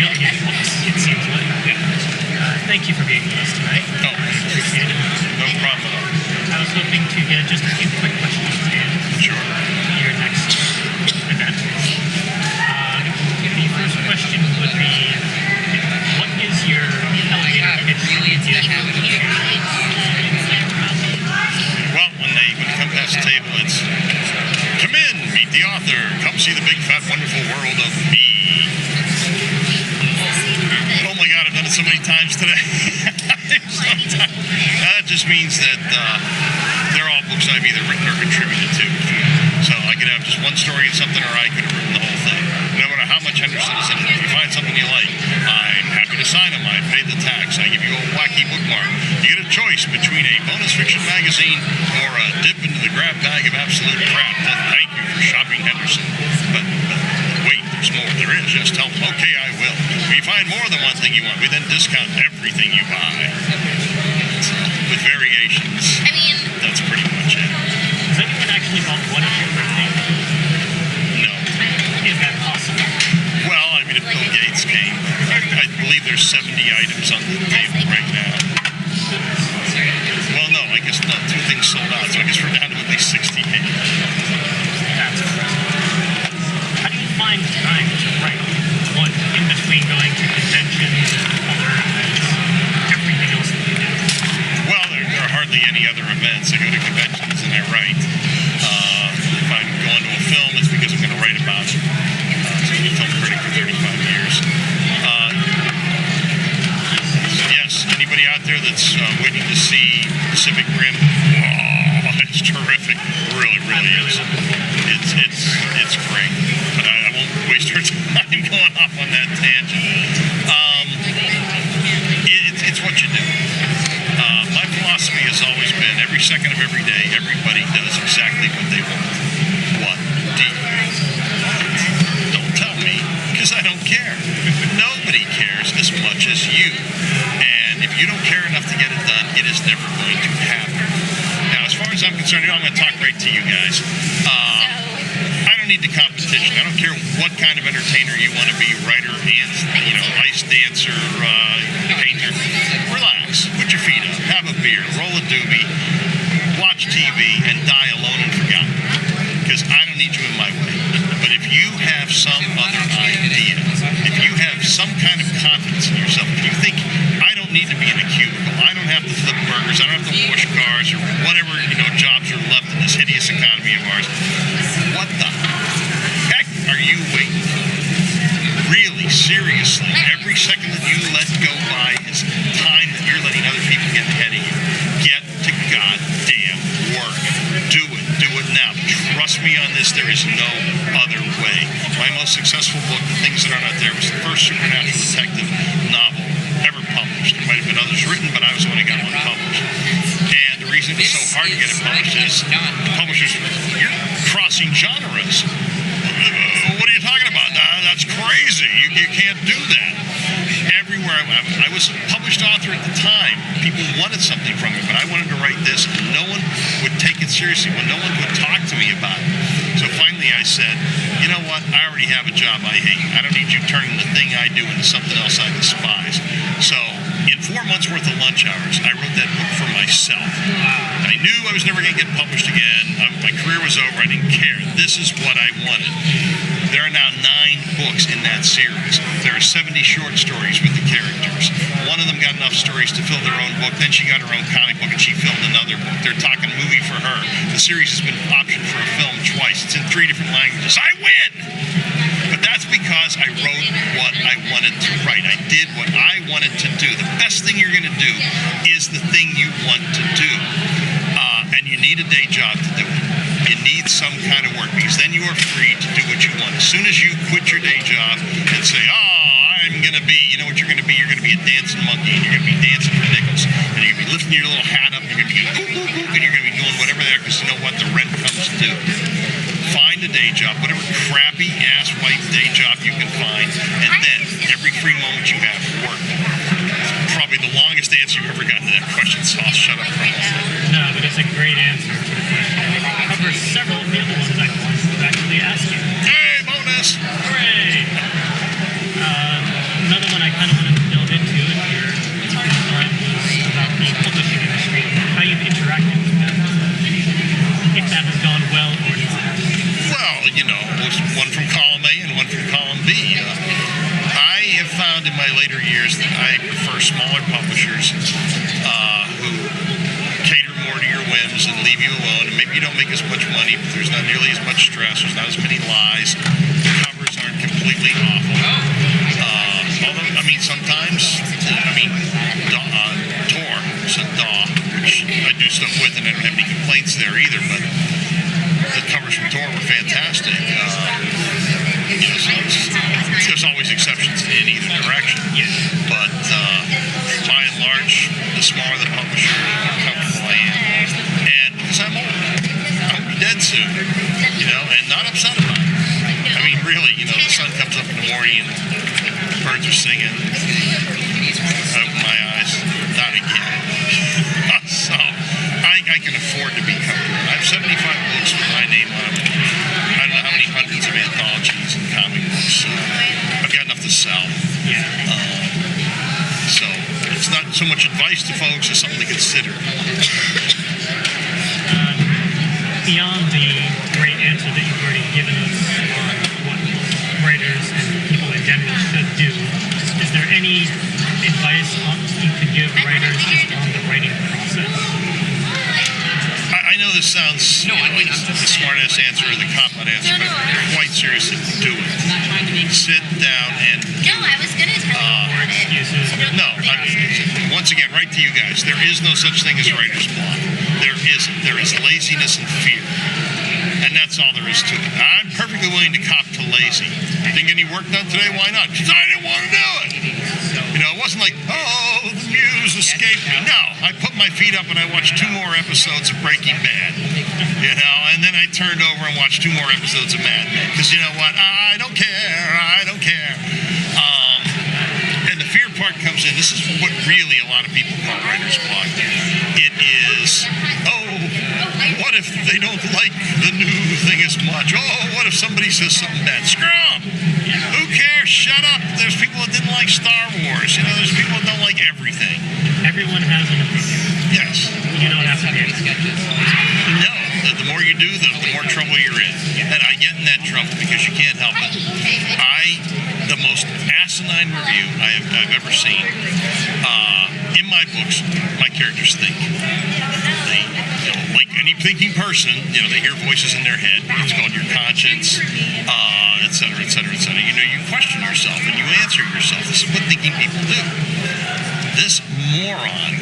You don't get books, it seems like. Thank you for being with us tonight. Oh, appreciate it. No problem at all. I was hoping to get just a few quick questions in. Sure. Your next event. The first question would be, what is your elevator pitch? Well, when they come past the table, it's come in, meet the author, come see the big, fat, wonderful world of me. Oh my God, I've done it so many times today. That just means that they're all books I've either written or contributed to. So I could have just one story in something, or I could have written the whole thing. No matter how much Henderson is in it, if you find something you like, I'm happy to sign them. I paid the tax. I give you a wacky bookmark. You get a choice between a bonus fiction magazine or a dip into the grab bag of absolute crap. Thank you for shopping Henderson. But wait, there's more. There is. Just tell them, okay, I will. If you find more than one thing you want, we then discount everything you buy. So, with variations. That's pretty much it. Has anyone actually bought one of your things? No. Is that possible? Well, I mean, if Bill Gates came, I believe there's 70 items on the table right now. Well, no, I guess not. 2 things sold out, so I guess we're down to at least 68. That's impressive. How do you find time to write? One, in between going to conventions and other events, everything else that you do? Well, there are hardly any other events. I go to conventions and I write. If I'm going to a film, it's because I'm going to write about it. So I've been a film critic for 35 years. Yes, anybody out there that's waiting to see Pacific Rim, oh, it's terrific. It really, really is. It's great. But I won't waste our time going off on that tangent. It's what you do. My philosophy has always been, every second of every day, everybody does exactly what they want. What do you want? Don't tell me, because I don't care. Nobody cares as much as you. And if you don't care enough to get it done, it is never going to happen. Now, as far as I'm concerned, I'm going to talk right to you guys. I don't need the competition. I don't care what kind of entertainer you want to be, writer, ice dancer, painter. Relax, put your feet up, have a beer, roll a doobie, watch TV, and die alone and forgotten. Because I don't need you in my way. But if you have some other idea, if you have some kind of confidence in yourself, if you think, I don't need to be in a cubicle, I don't have to flip burgers, I don't have to wash cars, or whatever jobs are left in this hideous economy of ours, what the heck are you waiting for? Really, seriously, every second that you let go by is time that you're letting other people get ahead of you. Get to goddamn work. Do it now. Trust me on this, there is no other way. My most successful book, The Things That Aren't Out There, was the first supernatural detective novel ever published. There might have been others written, but I was the one who got one published. And the reason it was so hard to get it published is the publishers, you're crossing genres. What are you talking about? That's crazy. You can't do that. Everywhere I was a published author at the time. People wanted something from me, but I wanted to write this, and no one would take it seriously. No one would talk to me about it. So finally I said, you know what? I already have a job I hate. I don't need you turning the thing I do into something else I despise. So in 4 months worth of lunch hours, I wrote that book for myself. I knew I was never going to get published again. My career was over. I didn't care. This is what I wanted. There are now 9 books in that series. There are 70 short stories with the characters. One of them got enough stories to fill their own book. Then she got her own comic book and she filmed another book. They're talking movie for her. The series has been optioned for a film twice. It's in 3 different languages. I win! But that's because I wrote what I wanted to write. I did what I wanted to do. The best thing you're going to do is the thing you want to do. And you need a day job to do it. You need some kind of work, because then you are free to do what you want. As soon as you quit your day job and say, I'm going to be, you know what you're going to be? You're going to be a dancing monkey, and you're going to be dancing for nickels. And you're going to be lifting your little hat up, and you're going to be and you're going to be doing whatever there, because you know what? The rent comes due. Find a day job, whatever crappy ass white day job you can find, and then every free moment you have, work. It's probably the longest answer you've ever gotten to that question, so I'll shut up for a moment. No, but it's a great answer to the question. It covers several of the other ones I wanted to actually ask you. Hey, bonus! Hooray! another one I kind of wanted to delve into if you're around was about the publishing industry, how you've interacted with them, if that has gone well or not. Well, one from column A and one from column B. I have found in my later years that I prefer smaller publishers who cater more to your whims and leave you alone. And maybe you don't make as much money, but there's not nearly as much stress. There's not as many lies. The covers aren't completely awful. Although, sometimes, Tor, which I do stuff with, and I don't have any complaints there either, but the covers from Tor were fantastic. There's always exceptions in either direction. But by and large, the smaller the publisher, the more comfortable I am. And because I'm old, I'll be dead soon, and not upset about it. Really, the sun comes up in the morning and birds are singing. I open my eyes, not again. So I can afford to be comfortable. I have 75 books with my name on them. I don't know how many hundreds of anthologies and comic books. I've got enough to sell. So it's not so much advice to folks as something to consider. Beyond the great answer that you've already given us on what writers and people in general should do, is there any advice you could give writers just on the writing process? I know this sounds like the smart-ass answer or the cop-out answer, but quite seriously, do it. Sit down and... No, I was going to tell you more excuses. No, once again, right to you guys, there is no such thing as writer's block. There is laziness and fear. And that's all there is to it. I'm perfectly willing to cop to lazy. Didn't get any work done today? Why not? Because I didn't want to do it. It wasn't like, oh, the muse escaped me. No, I put my feet up and I watched 2 more episodes of Breaking Bad. And then I turned over and watched 2 more episodes of Mad Men. Because you know what? I don't care. And the fear part comes in. This is what really a lot of people call writer's block. It is, what if they don't like the new thing as much? What if somebody says something bad? Screw them! Who cares? Shut up! There's people that didn't like Star Wars. There's people that don't like everything. Everyone has an opinion. Yes. You don't have to be. No. The more you do, the more trouble you're in. And I get in that trouble because you can't help it. The most asinine review I've ever seen. In my books, my characters think. Like any thinking person, they hear voices in their head. It's called your conscience, et cetera, et cetera, et cetera. You question yourself and you answer yourself. This is what thinking people do. This moron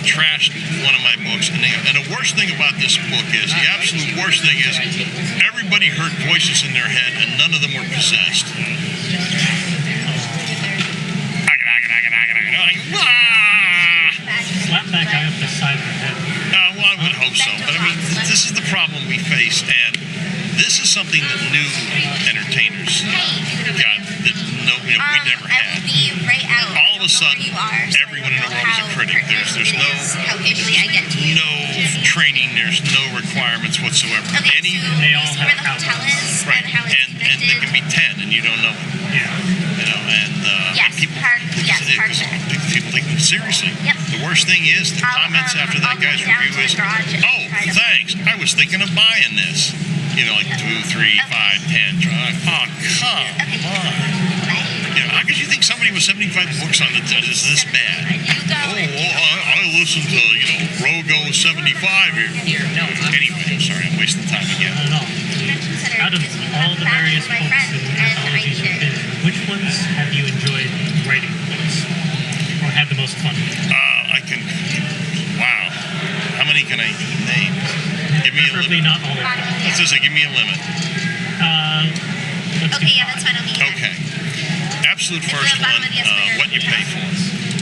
trashed one of my books. And the worst thing about this book is, the absolute worst thing is, everybody heard voices in their head and none of them were possessed. Slap that guy up the side of the head. Well, I would hope so. But this is the problem we face, and this is something that new entertainers got that we never had. All of a sudden, everyone in the world is a critic. There's no training. There's no requirements whatsoever. They all have outlets. Right, and there can be 10, and you don't know it. People take them seriously. The worst thing is, the comments after that guy's review is, oh, thanks, I was thinking of buying this. Like 2, 3, 5, 10. Oh, come on. How could you think somebody with 75 books on it is this bad? I listened to, Rogo 75 here. Anyway, I'm sorry, I'm wasting time again. Not at all. Out of all the various books and anthologies you've been in, which ones have you enjoyed writing books? Or had the most fun? Wow. How many can I name? Give me Preferably not all of them. Let's just say, give me a limit. That's fine. Okay. Absolute first one, What You Pay For.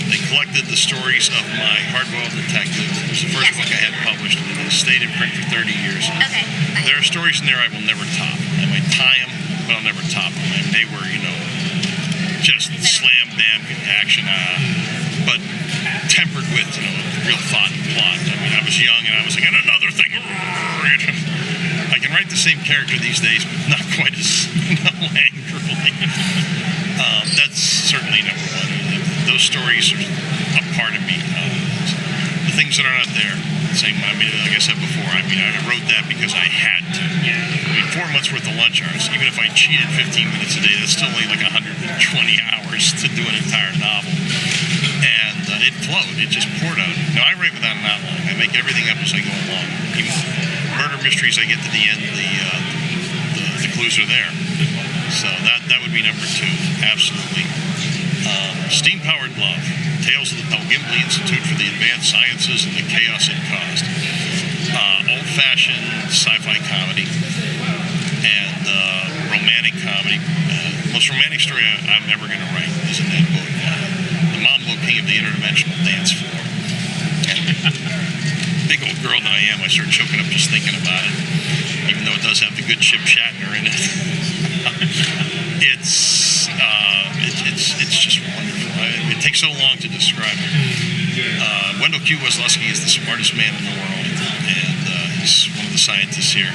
They collected the stories of my hard-boiled detective. It was the first book I had published, and it stayed in print for 30 years. Okay. There are stories in there I will never top. I might tie them, but I'll never top them. And they were, just slam, bam, action, but tempered with, real thought and plot. I was young, and I was like, and another thing. I can write the same character these days, but not quite as angrily. That's certainly number one. Those stories are a part of me. The things that are not there, same. I mean, like I said before, I wrote that because I had to. Yeah. I mean, 4 months worth of lunch hours. Even if I cheated 15 minutes a day, that's still only like 120 hours to do an entire novel. And it flowed. It just poured out. Now, I write without an outline. I make everything up as I go along. Even murder mysteries, I get to the end, the clues are there. So that would be number two, absolutely. Steam-Powered Love, Tales of the Pelgimbley Institute for the Advanced Sciences and the Chaos It Caused. Old-fashioned sci-fi comedy and romantic comedy. The most romantic story I'm ever going to write is in that book, The Mambo King of the Interdimensional Dance Floor. Big old girl that I am, I start choking up just thinking about it, even though it does have the good Chip Shatner in it. It's just wonderful. It takes so long to describe it. Wendell Q. Wesleski is the smartest man in the world, and he's one of the scientists here.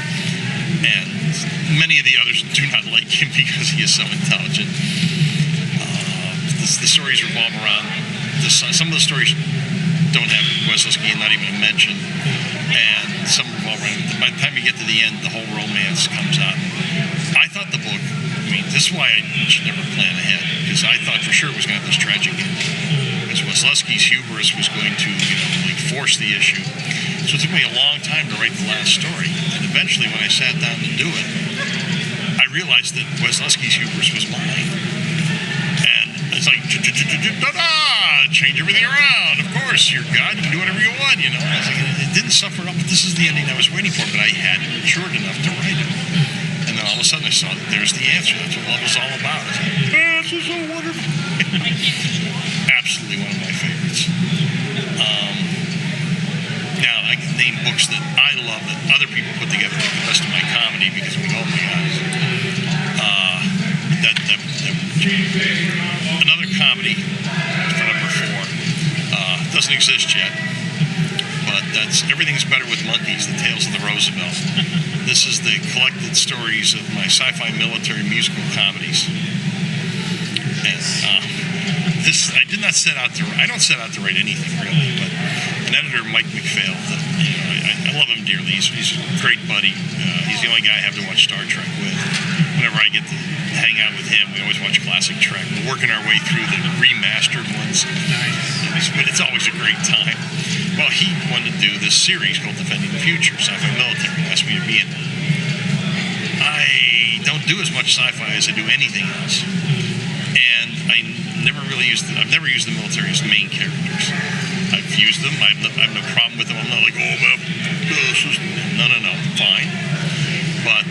And many of the others do not like him because he is so intelligent. The stories revolve around some of the stories don't have Wesleski and not even a mention, and some revolve around. By the time you get to the end, the whole romance comes out. I thought the book, this is why I should never plan ahead, because I thought for sure it was going to have this tragic ending. Because Wesleski's hubris was going to, force the issue. So it took me a long time to write the last story. And eventually, when I sat down to do it, I realized that Wesleski's hubris was mine. And it's like, change everything around. Of course, you're God, you can do whatever you want, I was like, it didn't suffer up, but this is the ending I was waiting for, but I hadn't matured enough to write it. And then all of a sudden I saw that there's the answer. That's what love is all about. It's like, this is so wonderful. Absolutely one of my favorites. Now, I can name books that I love that other people put together like the rest of my comedy because oh my God. Another comedy for number 4 doesn't exist yet. But that's Everything's Better with Monkeys, The Tales of the Roosevelt. This is the collected stories of my sci-fi military musical comedies. And I did not set out to write. I don't set out to write anything really, but an editor, Mike McPhail, I love him dearly. He's a great buddy. He's the only guy I have to watch Star Trek with. Whenever I get to hang out with him, we always watch classic Trek. We're working our way through the remastered ones. It's always a great time. Well, he wanted to do this series called Defending the Future, sci-fi military, and asked me to be in it. I don't do as much sci-fi as I do anything else. And I've never used the military as main characters. I've used them. I have no problem with them. I'm not like, no, fine. But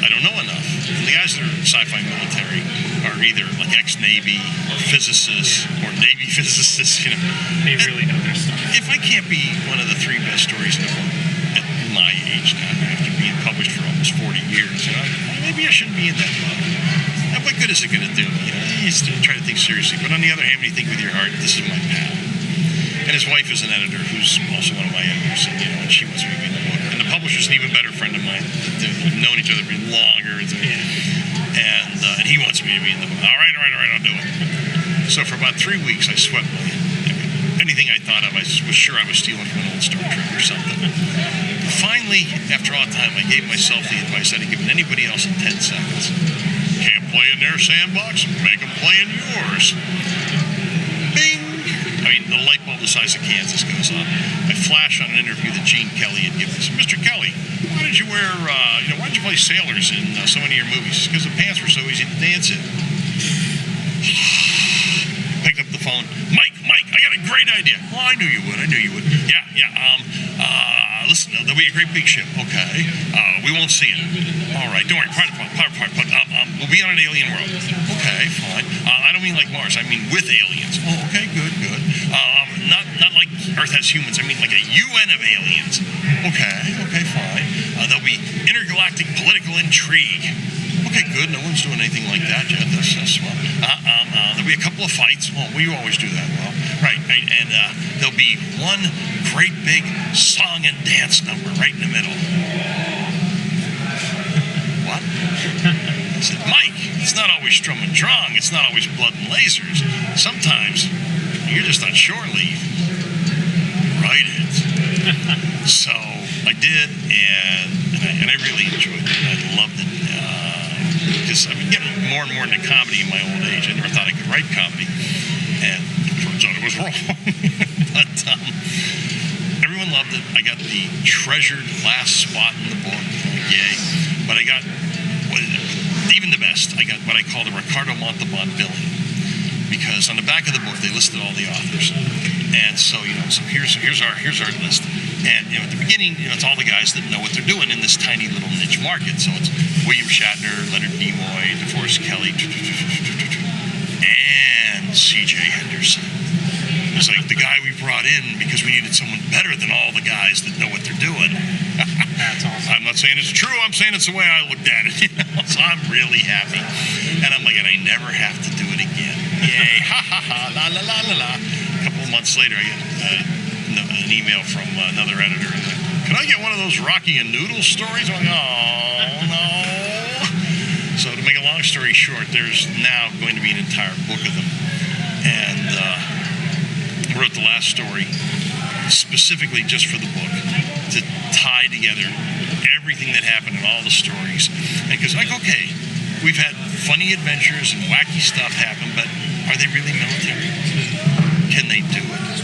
I don't know enough. And the guys that are sci-fi military are either like ex-Navy or physicists or Navy physicists, They really know their stuff. If I can't be one of the 3 best stories in the world at my age now, after being published for almost 40 years, maybe I shouldn't be in that book. Now, what good is it going to do? You try to think seriously. But on the other hand, when you think with your heart, this is my pal. And his wife is an editor who's also one of my editors, and she wants me to be in the book. And the publisher's an even better friend of mine. They've known each other for longer. And he wants me to be in the book. All right, I'll do it. So for about 3 weeks, I swept anything I thought of. I was sure I was stealing from an old Star Trek or something. Finally, after all time, I gave myself the advice I'd given anybody else in 10 seconds. Can't play in their sandbox? Make them play in yours. Bing! The light bulb the size of Kansas goes on. I flash on an interview that Gene Kelly had given us. Mr. Kelly, why did you wear, why did you play sailors in so many of your movies? Because the pants were so easy to dance in. Picked up the phone. Mike, I got a great idea. Oh, I knew you would. Yeah. Listen, there'll be a great big ship. Okay. We won't see it. All right. Don't worry. We'll be on an alien world. Okay, fine. I don't mean like Mars. I mean with aliens. Oh, okay, good. Not like Earth has humans. I mean like a UN of aliens. Okay, fine. There'll be intergalactic political intrigue. Okay, good. No one's doing anything like that yet. That's smart. There'll be a couple of fights. Oh, well, you always do that well. Right. And there'll be one great big song and dance number right in the middle. What? I said, Mike, it's not always Strum and Drang. It's not always blood and lasers. Sometimes you're just on shore leave. Write it. So I did, and I really enjoyed it. I loved it. Because I've been getting more and more into comedy in my old age. I never thought I could write comedy. And it turns out it was wrong. But everyone loved it. I got the treasured last spot in the book. Yay. But I got, even the best, I got what I call the Ricardo Montalban billing. Because on the back of the book, they listed all the authors. And so, so here's our list. And, at the beginning, it's all the guys that know what they're doing in this tiny little niche market. So it's William Shatner, Leonard Nimoy, DeForest Kelley, and CJ Henderson. It's like the guy we brought in because we needed someone better than all the guys that know what they're doing. That's awesome. I'm not saying it's true. I'm saying it's the way I looked at it. So I'm really happy. And I'm like, and I never have to do it again. Yay. Ha, ha, ha. La, la, la, la, la. A couple of months later, I get an email from another editor. Can I get one of those Rocky and Noodle stories? I'm like, oh, no. So to make a long story short, there's now going to be an entire book of them. And wrote the last story specifically just for the book to tie together everything that happened in all the stories. And because, like, okay, we've had funny adventures and wacky stuff happen, but are they really military? Can they do it?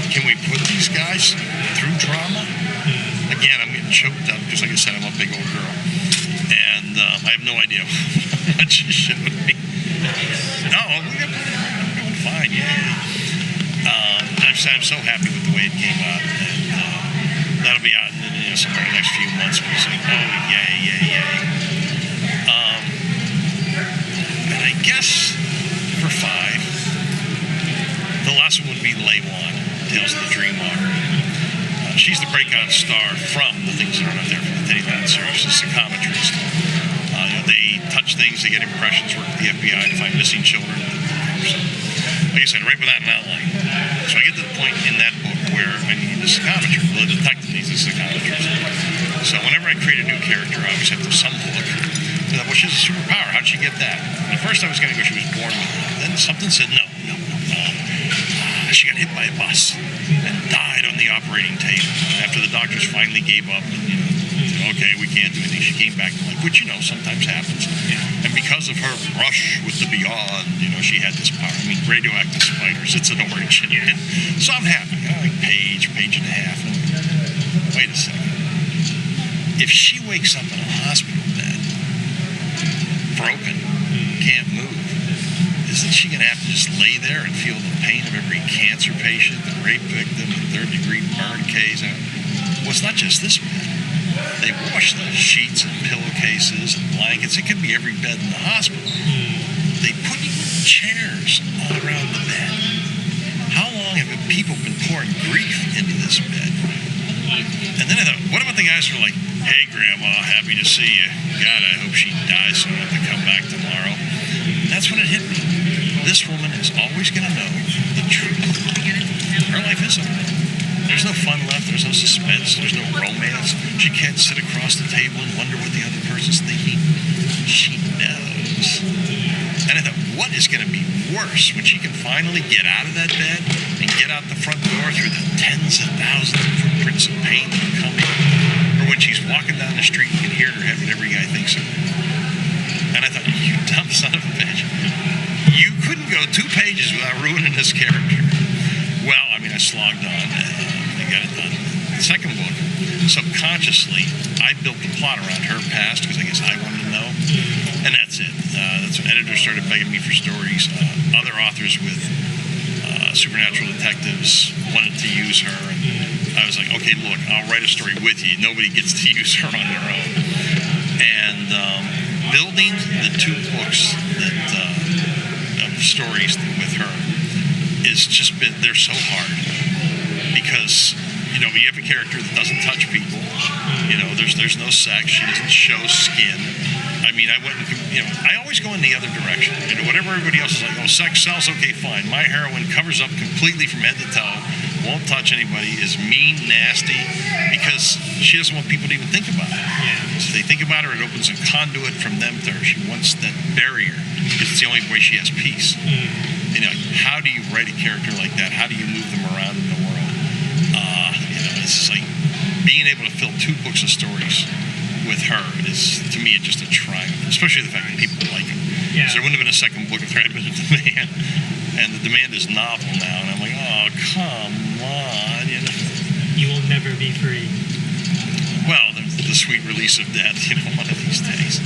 Can we put these guys through drama? Again, I'm getting choked up because, like I said, I'm a big old girl. And I have no idea what she showed me. No, we're doing fine, yeah. I'm so happy with the way it came out. And that'll be out in somewhere in the next few months. We're saying, oh, yay. And I guess for 5, the last one would be Lei Wan, Tales of the Dreamwalker. She's the breakout star from the things that are out there from the Teddy Land series. She's a psychometrist. They touch things, they get impressions, work with the FBI to find missing children. So, like I said, right without an outline. So I get to the point in that book where I need a psychometrist. Well, the detective needs a psychometrist. So whenever I create a new character, I always have to some book. Well, she's a superpower. How'd she get that? And at first I was going to go, she was born with it. Then something said, no. She got hit by a bus and died on the operating table after the doctors finally gave up and, said, okay, we can't do anything. She came back to life, which, sometimes happens. And because of her brush with the beyond, she had this power. I mean, radioactive spiders, it's an origin. So I'm happy. Like page and a half. Wait a second. If she wakes up in a hospital bed, broken, can't move, isn't she going to have to just lay there and feel the pain of every cancer patient, the rape victim, the third-degree burn case? Well, it's not just this bed. They wash the sheets and pillowcases and blankets. It could be every bed in the hospital. They put chairs all around the bed. How long have people been pouring grief into this bed? And then I thought, what about the guys who are like, hey, Grandma, happy to see you. God, I hope she dies so I don't have to come back tomorrow. That's when it hit me. This woman is always going to know the truth. Her life is over. There's no fun left. There's no suspense. There's no romance. She can't sit across the table and wonder what the other person's thinking. She knows. And I thought, what is going to be worse when she can finally get out of that bed and get out the front door through the tens of thousands of footprints of pain that are coming? Or when she's walking down the street and you can hear her head when every guy thinks of her. And I thought, you dumb son of a bitch. You couldn't go 2 pages without ruining this character. Well, I mean, I slogged on. I got it done. The second book, subconsciously, I built the plot around her past because I guess I wanted to know. And that's it. That's when editors started begging me for stories. Other authors with supernatural detectives wanted to use her. And I was like, okay, look, I'll write a story with you. Nobody gets to use her on their own. And building the 2 books that of stories with her is just been, they're so hard because you have a character that doesn't touch people. There's no sex. She doesn't show skin. I mean, I went and, I always go in the other direction. Whatever everybody else is like, oh, sex sells, okay, fine. My heroine covers up completely from head to toe, won't touch anybody, is mean, nasty, because she doesn't want people to even think about it. Yeah. So if they think about her, it opens a conduit from them to her. She wants that barrier because it's the only way she has peace. You know, how do you write a character like that? How do you move them around in the world? You know, it's just like being able to fill 2 books of stories with her is, to me, just a triumph, especially the fact that people like them. Yeah. So there wouldn't have been a second book if there had been a demand. And the demand is novel now, and I'm like, oh, come on, you know. You will never be free. Well, the sweet release of death, you know, one of these days.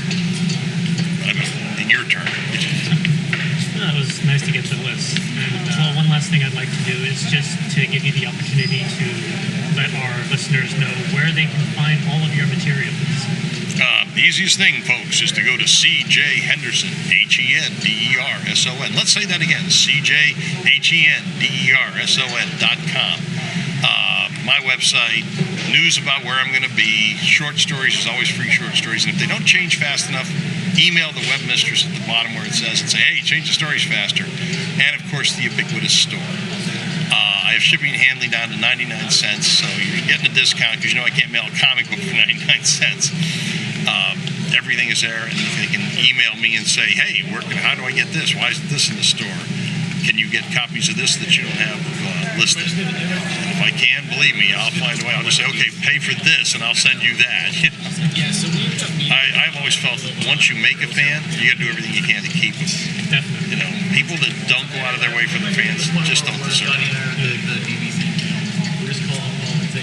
I mean, in your turn. It was nice to get to the list. And, well, one last thing I'd like to do is just to give you the opportunity to let our listeners know where they can find all of your materials. The easiest thing, folks, is to go to CJ Henderson, Henderson. Let's say that again, CJHenderson.com. My website, news about where I'm going to be, short stories. There's always free short stories. And if they don't change fast enough, email the webmistress at the bottom where it says, and say, hey, change the stories faster. And, of course, the ubiquitous store. I have shipping and handling down to 99 cents, so you're getting a discount because you know I can't mail a comic book for 99 cents. Everything is there, and they can email me and say, hey, how do I get this? Why isn't this in the store? Can you get copies of this that you don't have listed? And if I can, believe me, I'll find a way. I'll just say, okay, pay for this, and I'll send you that. I've always felt that once you make a fan, you got to do everything you can to keep them. Definitely. You know, people that don't go out of their way for their fans just don't deserve it.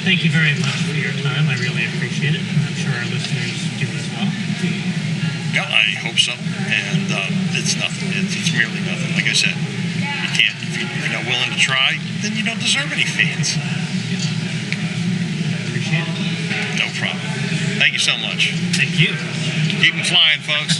Thank you very much for your time. I really appreciate it. I'm sure our listeners do as well. Yeah, I hope so. And it's nothing. It's merely nothing. Like I said, you can't. If you're not willing to try, then you don't deserve any fans. Appreciate it. No problem. Thank you so much. Thank you. Keep them flying, folks.